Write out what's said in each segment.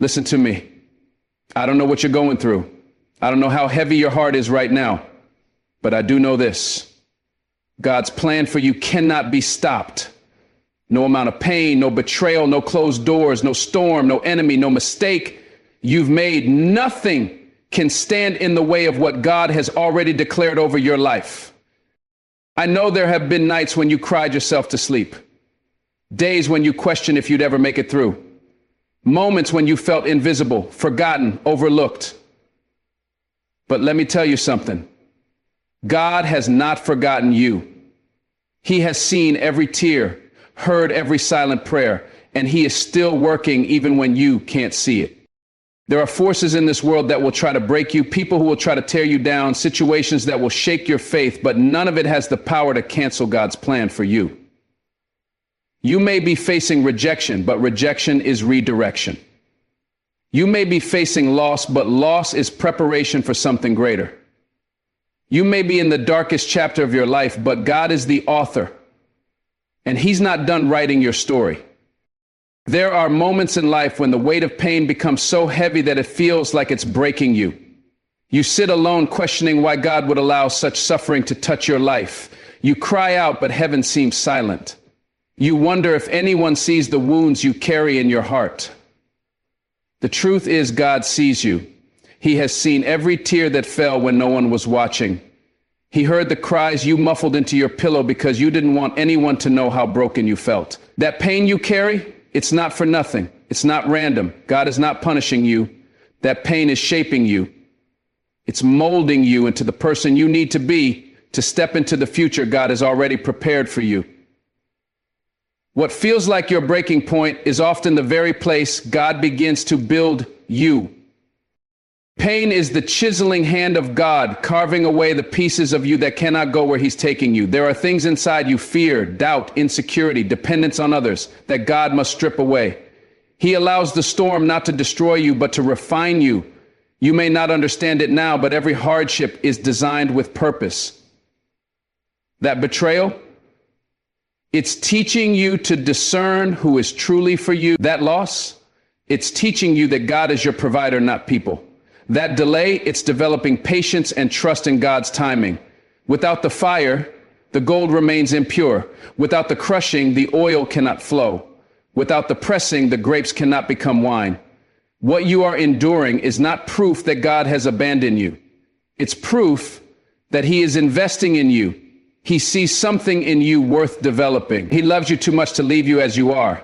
Listen to me. I don't know what you're going through. I don't know how heavy your heart is right now, but I do know this. God's plan for you cannot be stopped. No amount of pain, no betrayal, no closed doors, no storm, no enemy, no mistake you've made. Nothing can stand in the way of what God has already declared over your life. I know there have been nights when you cried yourself to sleep, days when you questioned if you'd ever make it through, moments when you felt invisible, forgotten, overlooked. But let me tell you something. God has not forgotten you. He has seen every tear, heard every silent prayer, and he is still working even when you can't see it. There are forces in this world that will try to break you, people who will try to tear you down, situations that will shake your faith, but none of it has the power to cancel God's plan for you. You may be facing rejection, but rejection is redirection. You may be facing loss, but loss is preparation for something greater. You may be in the darkest chapter of your life, but God is the author, and he's not done writing your story. There are moments in life when the weight of pain becomes so heavy that it feels like it's breaking you. You sit alone questioning why God would allow such suffering to touch your life. You cry out, but heaven seems silent. You wonder if anyone sees the wounds you carry in your heart. The truth is, God sees you. He has seen every tear that fell when no one was watching. He heard the cries you muffled into your pillow because you didn't want anyone to know how broken you felt. That pain you carry, it's not for nothing. It's not random. God is not punishing you. That pain is shaping you. It's molding you into the person you need to be to step into the future God has already prepared for you. What feels like your breaking point is often the very place God begins to build you. Pain is the chiseling hand of God carving away the pieces of you that cannot go where he's taking you. There are things inside you, fear, doubt, insecurity, dependence on others, that God must strip away. He allows the storm not to destroy you, but to refine you. You may not understand it now, but every hardship is designed with purpose. That betrayal, it's teaching you to discern who is truly for you. That loss, it's teaching you that God is your provider, not people. That delay, it's developing patience and trust in God's timing. Without the fire, the gold remains impure. Without the crushing, the oil cannot flow. Without the pressing, the grapes cannot become wine. What you are enduring is not proof that God has abandoned you. It's proof that he is investing in you. He sees something in you worth developing. He loves you too much to leave you as you are.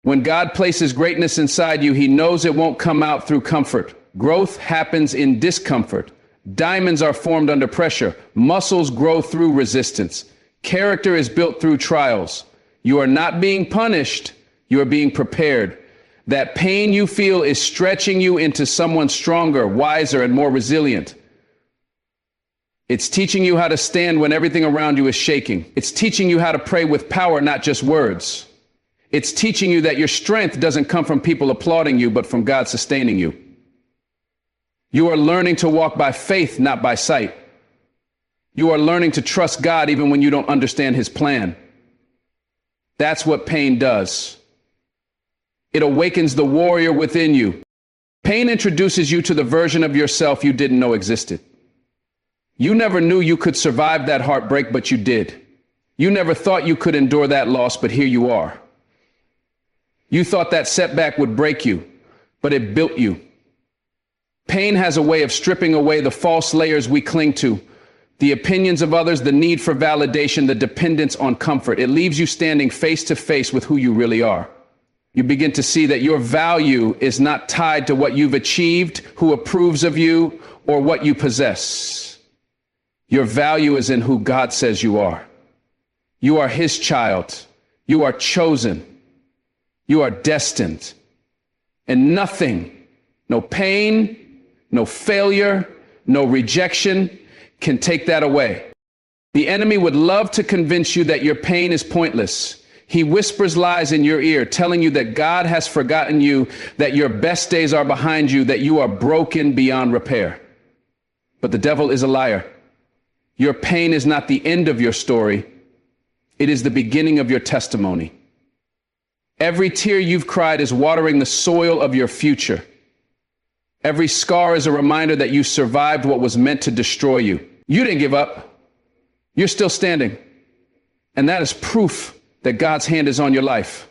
When God places greatness inside you, he knows it won't come out through comfort. Growth happens in discomfort. Diamonds are formed under pressure. Muscles grow through resistance. Character is built through trials. You are not being punished. You are being prepared. That pain you feel is stretching you into someone stronger, wiser, and more resilient. It's teaching you how to stand when everything around you is shaking. It's teaching you how to pray with power, not just words. It's teaching you that your strength doesn't come from people applauding you, but from God sustaining you. You are learning to walk by faith, not by sight. You are learning to trust God even when you don't understand his plan. That's what pain does. It awakens the warrior within you. Pain introduces you to the version of yourself you didn't know existed. You never knew you could survive that heartbreak, but you did. You never thought you could endure that loss, but here you are. You thought that setback would break you, but it built you. Pain has a way of stripping away the false layers we cling to, the opinions of others, the need for validation, the dependence on comfort. It leaves you standing face to face with who you really are. You begin to see that your value is not tied to what you've achieved, who approves of you, or what you possess. Your value is in who God says you are. You are his child. You are chosen. You are destined. And nothing, no pain, no failure, no rejection can take that away. The enemy would love to convince you that your pain is pointless. He whispers lies in your ear, telling you that God has forgotten you, that your best days are behind you, that you are broken beyond repair. But the devil is a liar. Your pain is not the end of your story. It is the beginning of your testimony. Every tear you've cried is watering the soil of your future. Every scar is a reminder that you survived what was meant to destroy you. You didn't give up. You're still standing. And that is proof that God's hand is on your life.